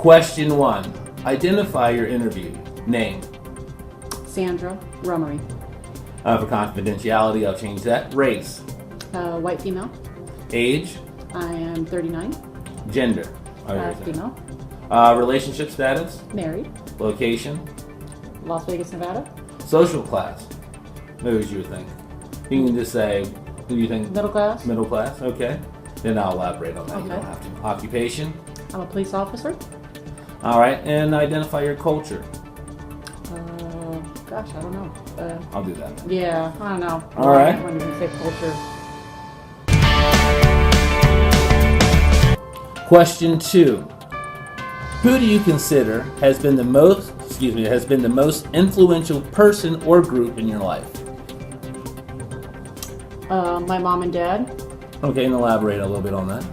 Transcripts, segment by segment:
Question 1. Identify your interview. Name. Sandra Rummery. For confidentiality, I'll change that. Race. White female. Age. I am 39. Gender. Female. Relationship status. Married. Location. Las Vegas, Nevada. Social class. What would you think? You can just say, who do you think? Middle class. Middle class, okay. Then I'll elaborate on that. Okay. You don't have to. Occupation. I'm a police officer. All right, and identify your culture. Gosh, I don't know. I'll do that. Yeah, I don't know. All right. When you say culture. Question 2. Who do you consider has been the most influential person or group in your life? My mom and dad. Okay, and elaborate a little bit on that.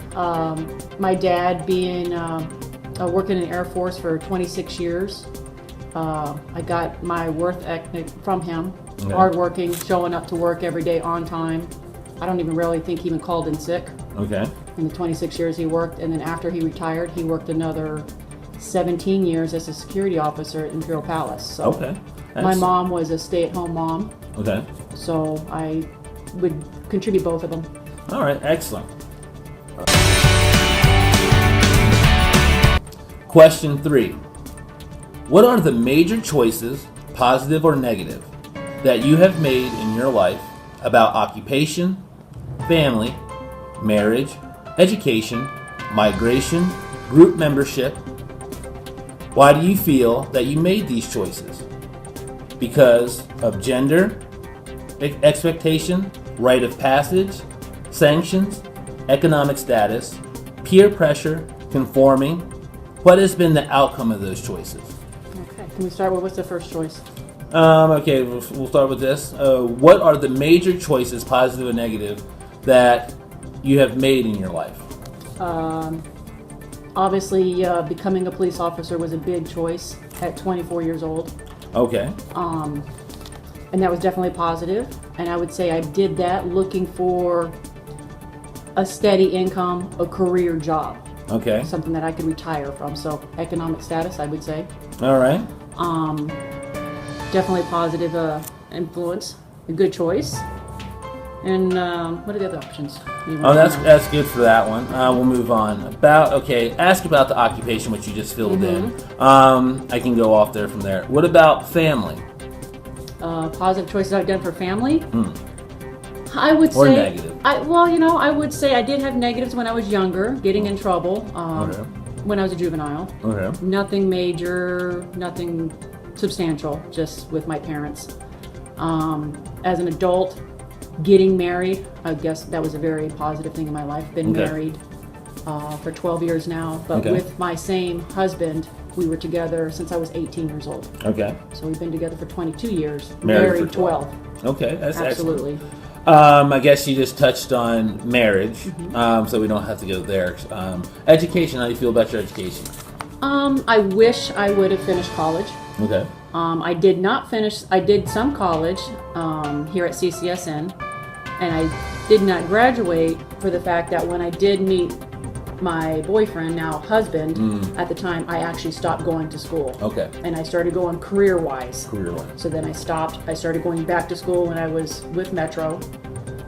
My dad being working in the Air Force for 26 years. I got my worth ethic from him. Okay. Hardworking, showing up to work every day on time. I don't even really think he even called in sick. Okay. In the 26 years he worked, and then after he retired, he worked another 17 years as a security officer at Imperial Palace. So Okay. my mom was a stay-at-home mom, Okay. so I would contribute both of them. All right, excellent. Question 3. What are the major choices, positive or negative, that you have made in your life about occupation, family, marriage, education, migration, group membership? Why do you feel that you made these choices? Because of gender, expectation, rite of passage, sanctions, economic status, peer pressure, conforming? What has been the outcome of those choices? Okay, can we start with what's the first choice? Okay, we'll start with this. What are the major choices, positive and negative, that you have made in your life? Obviously, becoming a police officer was a big choice at 24 years old. Okay. And that was definitely positive. And I would say I did that looking for a steady income, a career job. Okay. Something that I could retire from. So economic status, I would say. All right. Definitely positive influence, a good choice. And what are the other options? Oh, that's good for that one. We'll move on. Ask about the occupation, which you just filled in. I can go off there from there. What about family? Positive choices I've done for family? I would say... Or negative? I would say I did have negatives when I was younger, getting in trouble when I was a juvenile. Okay. Nothing major, nothing substantial, just with my parents. As an adult, getting married, I guess that was a very positive thing in my life. Been married for 12 years now, but with my same husband, we were together since I was 18 years old. Okay. So we've been together for 22 years. Married for 12. Okay, that's Absolutely. Excellent. I guess you just touched on marriage, so we don't have to go there. Education, how do you feel about your education? I wish I would have finished college. Okay. I did not finish. I did some college here at CCSN, and I did not graduate for the fact that when I did meet my boyfriend, now husband, at the time, I actually stopped going to school. Okay. And I started going career-wise. Career-wise. So then I stopped. I started going back to school when I was with Metro,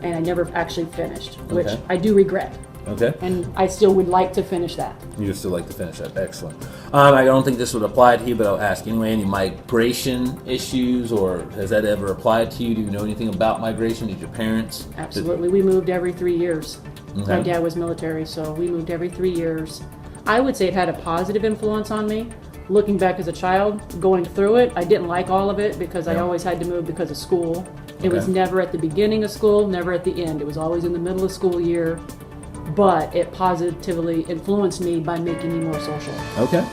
and I never actually finished, which I do regret. Okay. And I still would like to finish that. You would still like to finish that. Excellent. I don't think this would apply to you, but I'll ask anyway. Any migration issues, or has that ever applied to you? Do you know anything about migration? Did your parents? Absolutely. We moved every 3 years. Okay. My dad was military, so we moved every 3 years. I would say it had a positive influence on me. Looking back as a child, going through it, I didn't like all of it because I always had to move because of school. It was never at the beginning of school, never at the end. It was always in the middle of school year. But it positively influenced me by making me more social. Okay.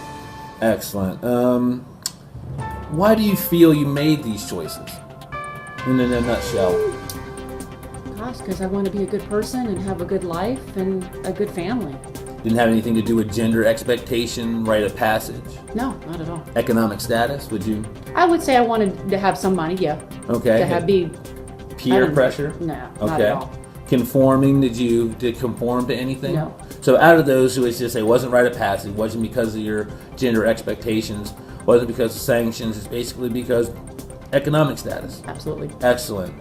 Excellent. Why do you feel you made these choices? In a nutshell. Gosh, because I want to be a good person and have a good life and a good family. Didn't have anything to do with gender expectation, rite of passage? No, not at all. Economic status, would you? I would say I wanted to have some money, yeah. Okay. Be peer pressure? No, not at all. Conforming, did conform to anything? No. So out of those, who would just say wasn't rite of passage, wasn't because of your gender expectations, wasn't because of sanctions, it's basically because economic status. Absolutely. Excellent.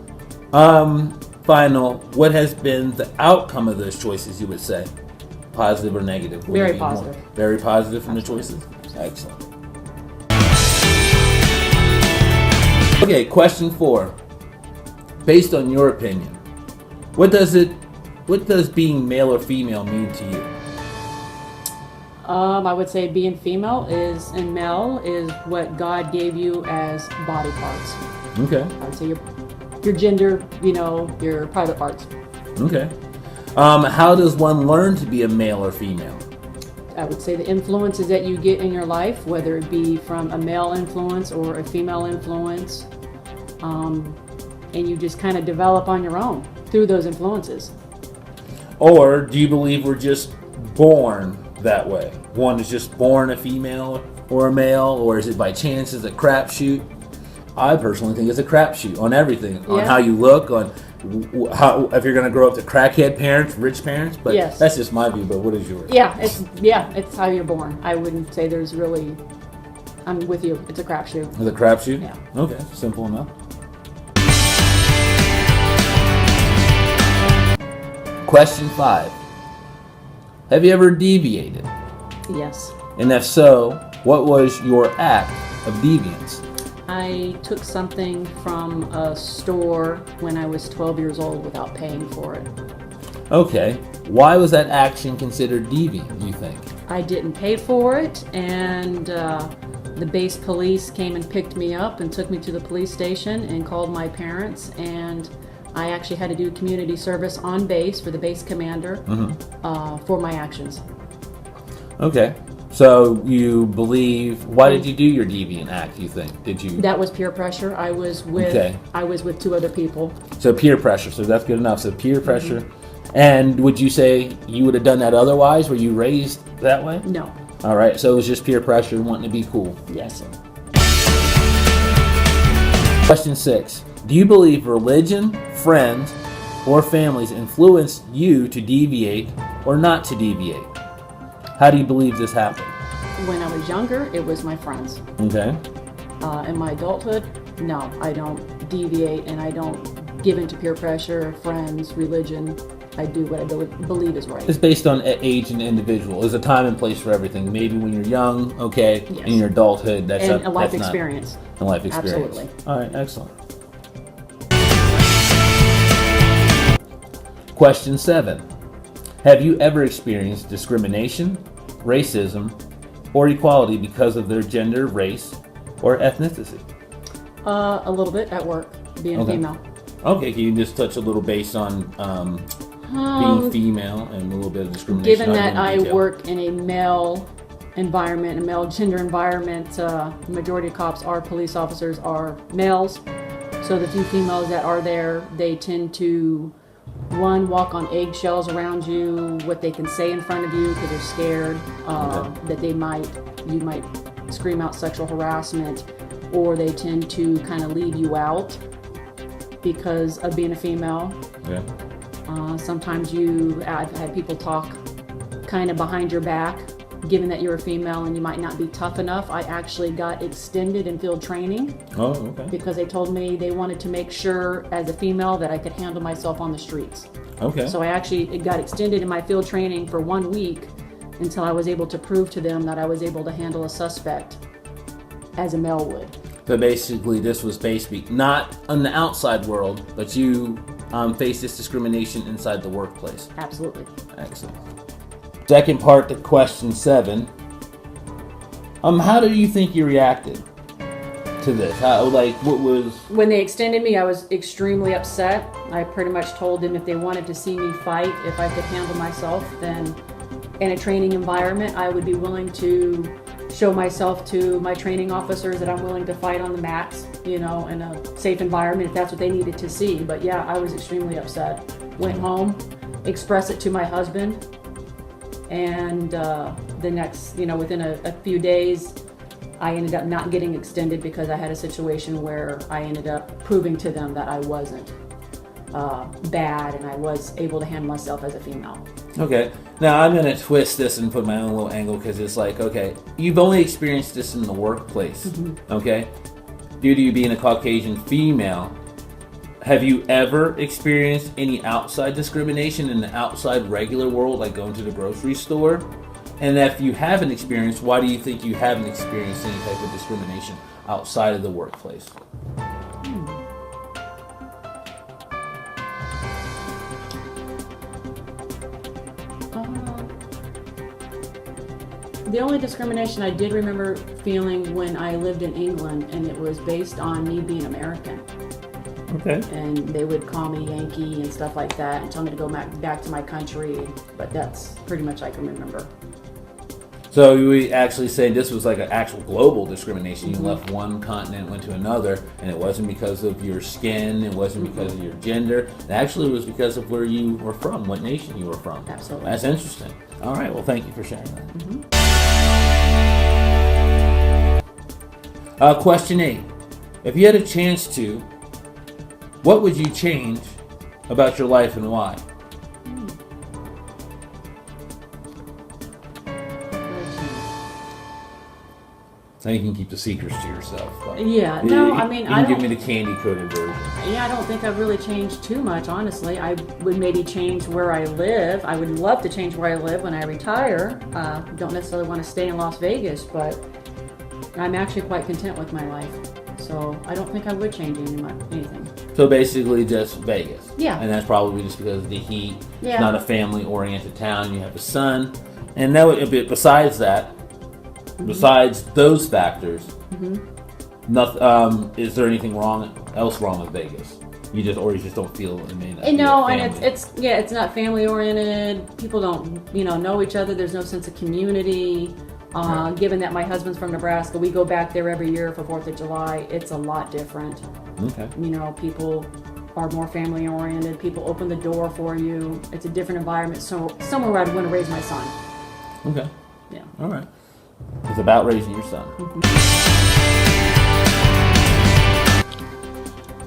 Final, what has been the outcome of those choices, you would say? Positive or negative? Very positive. Very positive from Absolutely. the choices? Excellent. Okay, question 4. Based on your opinion, what does being male or female mean to you? I would say being female and male is what God gave you as body parts. Okay. I would say your gender, your private parts. Okay. How does one learn to be a male or female? I would say the influences that you get in your life, whether it be from a male influence or a female influence, and you just kind of develop on your own through those influences. Or do you believe we're just born that way? One is just born a female or a male, or is it by chance? Is it a crapshoot? I personally think it's a crapshoot on everything, on how you look, on how if you're going to grow up to crackhead parents, rich parents. But yes. That's just my view. But what is yours? It's how you're born. I wouldn't say there's really. I'm with you. It's a crapshoot. It's a crapshoot. Yeah. Okay, simple enough. Question 5. Have you ever deviated? Yes. And if so, what was your act of deviance? I took something from a store when I was 12 years old without paying for it. Okay. Why was that action considered deviant, you think? I didn't pay for it, and the base police came and picked me up and took me to the police station and called my parents, and I actually had to do community service on base for the base commander for my actions. Okay. So you believe, why did you do your deviant act, you think? Did you? That was peer pressure. I was with 2 other people. So peer pressure, so that's good enough. So peer pressure. And would you say you would have done that otherwise? Were you raised that way? No. All right, so it was just peer pressure and wanting to be cool. Yes. Question 6. Do you believe religion, friends, or families influence you to deviate or not to deviate? How do you believe this happened? When I was younger, it was my friends. Okay. In my adulthood, no, I don't deviate and I don't give into peer pressure, friends, religion. I do what I believe is right. It's based on age and individual. There's a time and place for everything. Maybe when you're young, okay. Yes. In your adulthood, that's and a life that's experience. A life experience. Absolutely. All right, excellent. Question 7. Have you ever experienced discrimination, racism, or equality because of their gender, race, or ethnicity? A little bit at work, being female. Okay, can you just touch a little base on being female and a little bit of discrimination? Given that I work in a male environment, a male gender environment, the majority of cops are police officers are males. So the few females that are there, they tend to, one, walk on eggshells around you, what they can say in front of you because they're scared that you might scream out sexual harassment, or they tend to kind of leave you out because of being a female. Yeah. Sometimes I've had people talk kind of behind your back, given that you're a female and you might not be tough enough. I actually got extended in field training. Oh, okay. Because they told me they wanted to make sure as a female that I could handle myself on the streets. Okay. So it got extended in my field training for 1 week until I was able to prove to them that I was able to handle a suspect as a male would. So basically, this was not on the outside world, but you faced this discrimination inside the workplace. Absolutely. Excellent. Second part to question 7. How do you think you reacted to this? What was... When they extended me, I was extremely upset. I pretty much told them if they wanted to see me fight, if I could handle myself, then in a training environment, I would be willing to show myself to my training officers that I'm willing to fight on the mats, in a safe environment if that's what they needed to see. But yeah, I was extremely upset. Went home, expressed it to my husband, and the next, within a few days, I ended up not getting extended because I had a situation where I ended up proving to them that I wasn't. bad, and I was able to handle myself as a female. Okay. Now I'm going to twist this and put my own little angle, because it's like, okay, you've only experienced this in the workplace. Okay. Due to you being a Caucasian female, have you ever experienced any outside discrimination in the outside regular world, like going to the grocery store? And if you haven't experienced, why do you think you haven't experienced any type of discrimination outside of the workplace? The only discrimination I did remember feeling when I lived in England, and it was based on me being American. Okay. And they would call me Yankee and stuff like that and tell me to go back to my country, but that's pretty much I can remember. So we actually say this was like an actual global discrimination. You left one continent, went to another, and it wasn't because of your skin, it wasn't because of your gender. It actually was because of where you were from, what nation you were from. Absolutely. That's interesting. All right, well, thank you for sharing that. Question 8. If you had a chance to, what would you change about your life and why? Now you can keep the secrets to yourself. But Yeah, no, I mean, you can give me the candy-coated version. Yeah, I don't think I've really changed too much, honestly. I would maybe change where I live. I would love to change where I live when I retire. Don't necessarily want to stay in Las Vegas, but I'm actually quite content with my life. So I don't think I would change anything. So basically just Vegas. Yeah. And that's probably just because of the heat. Yeah. It's not a family-oriented town. You have a son. And that would, besides that, besides those factors, is there anything else wrong with Vegas? You just don't feel it may not be No, a and family. it's not family oriented. People don't know each other. There's no sense of community. Right. Given that my husband's from Nebraska, we go back there every year for 4th of July. It's a lot different. Okay. People are more family oriented. People open the door for you. It's a different environment. So somewhere where I'd want to raise my son. Okay. Yeah. All right. It's about raising your son.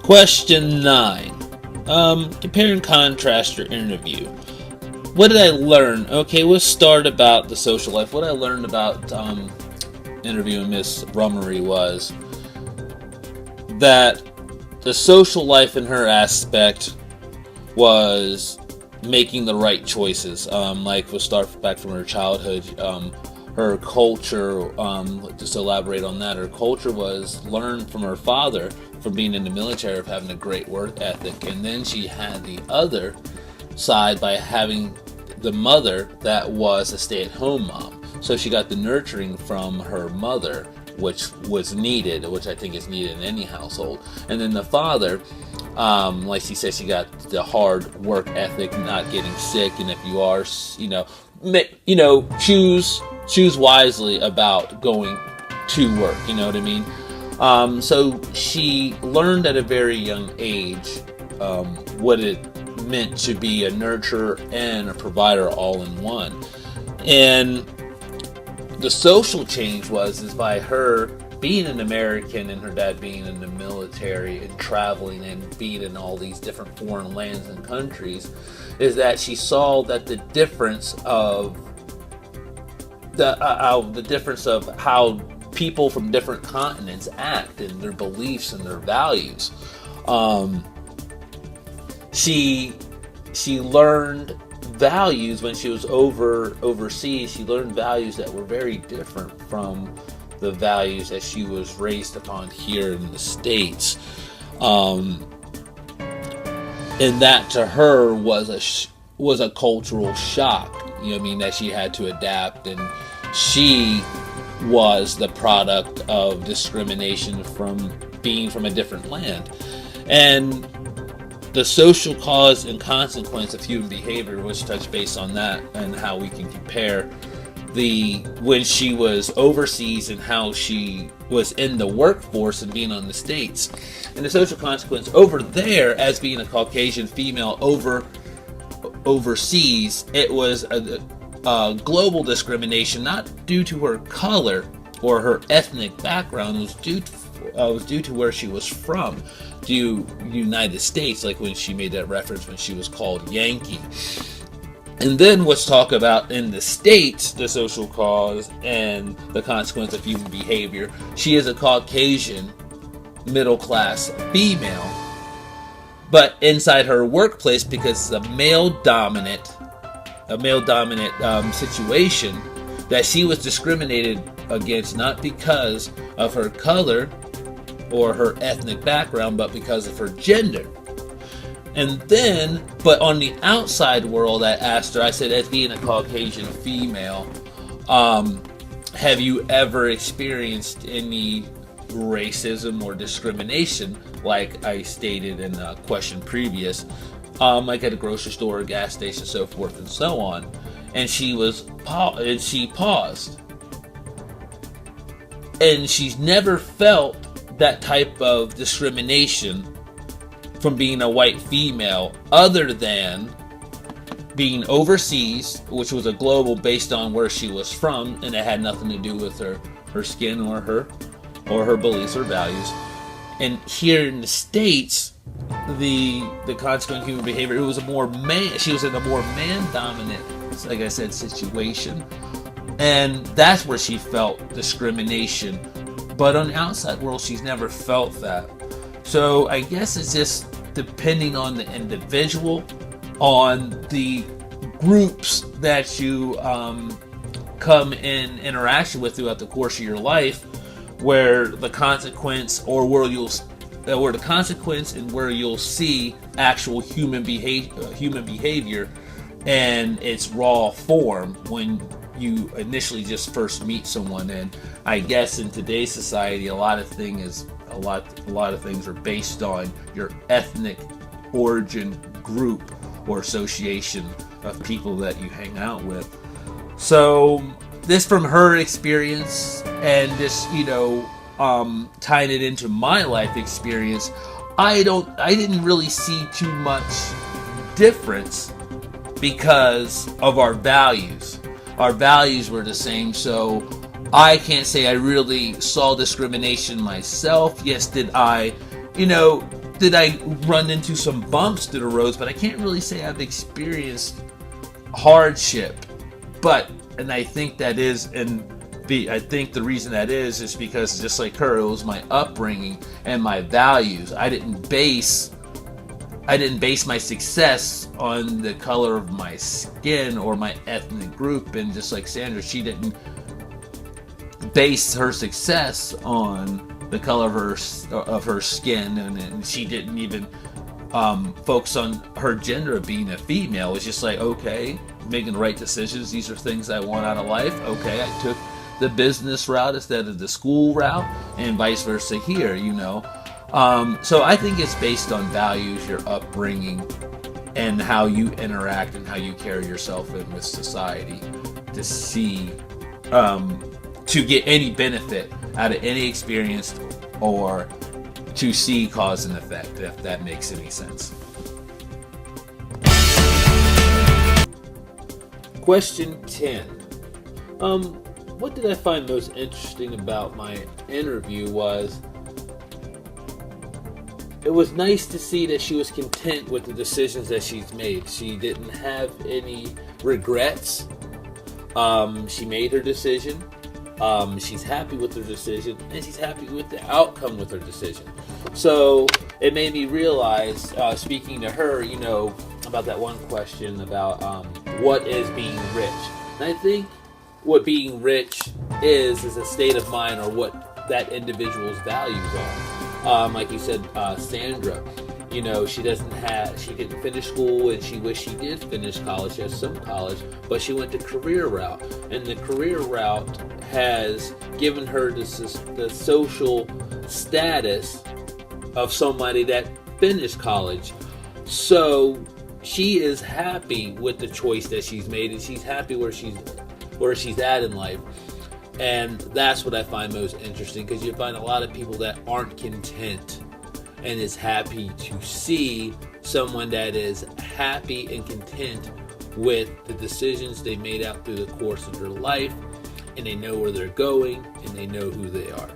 Question 9. Compare and contrast your interview. What did I learn? Okay, we'll start about the social life. What I learned about interviewing Miss Rummery was that the social life in her aspect was making the right choices. Like we'll start back from her childhood. Her culture, just to elaborate on that, her culture was learned from her father from being in the military, of having a great work ethic. And then she had the other side by having the mother that was a stay-at-home mom. So she got the nurturing from her mother, which was needed, which I think is needed in any household. And then the father, like she said, she got the hard work ethic, not getting sick, and if you are, choose wisely about going to work. You know what I mean? So she learned at a very young age what it meant to be a nurturer and a provider all in one. And the social change is by her being an American and her dad being in the military and traveling and being in all these different foreign lands and countries, is that she saw that the difference of how people from different continents act and their beliefs and their values. She learned values when she was overseas. She learned values that were very different from the values that she was raised upon here in the States. And that to her was a cultural shock. You know what I mean? That she had to adapt, and she was the product of discrimination from being from a different land. And the social cause and consequence of human behavior, which touch base on that and how we can compare when she was overseas and how she was in the workforce and being on the States. And the social consequence over there, as being a Caucasian female overseas, it was a global discrimination, not due to her color or her ethnic background. It was due was due to where she was from, due United States, like when she made that reference when she was called Yankee. And then let's talk about in the States, the social cause and the consequence of human behavior. She is a Caucasian middle-class female, but inside her workplace, because it's a male-dominant situation, that she was discriminated against not because of her color or her ethnic background, but because of her gender. And then, but on the outside world, I asked her, I said, as being a Caucasian female, have you ever experienced any racism or discrimination, like I stated in the question previous, like at a grocery store, a gas station, so forth and so on? And she paused. And she's never felt that type of discrimination from being a white female, other than being overseas, which was a global based on where she was from, and it had nothing to do with her skin or her beliefs or values. And here in the States, the consequent human behavior, she was in a more man-dominant, like I said, situation, and that's where she felt discrimination. But on the outside world, she's never felt that. So I guess it's just depending on the individual, on the groups that you come in interaction with throughout the course of your life, where the consequence and where you'll see actual human behavior and its raw form when you initially just first meet someone. And I guess in today's society, a lot of things are based on your ethnic origin, group, or association of people that you hang out with. So this, from her experience, and this, tying it into my life experience, I didn't really see too much difference because of our values. Our values were the same, so I can't say I really saw discrimination myself. Yes, did I run into some bumps through the roads, but I can't really say I've experienced hardship. And I think that is, I think the reason that is because, just like her, it was my upbringing and my values. I didn't base my success on the color of my skin or my ethnic group. And just like Sandra, she didn't base her success on the color of her skin, and she didn't even focus on her gender of being a female. It's just like, okay, making the right decisions. These are things I want out of life. Okay, I took the business route instead of the school route, and vice versa here, So I think it's based on values, your upbringing, and how you interact and how you carry yourself in with society to see, to get any benefit out of any experience, or to see cause and effect, if that makes any sense. Question 10. What did I find most interesting about my interview was, it was nice to see that she was content with the decisions that she's made. She didn't have any regrets. She made her decision. She's happy with her decision, and she's happy with the outcome with her decision. So it made me realize, speaking to her, about that one question about what is being rich. And I think what being rich is a state of mind, or what that individual's values are. Like you said, Sandra, she didn't finish school, and she wished she did finish college. She has some college, but she went the career route, and the career route has given her the social status of somebody that finished college. So she is happy with the choice that she's made, and she's happy where she's at in life. And that's what I find most interesting, because you find a lot of people that aren't content, and is happy to see someone that is happy and content with the decisions they made out through the course of their life, and they know where they're going, and they know who they are.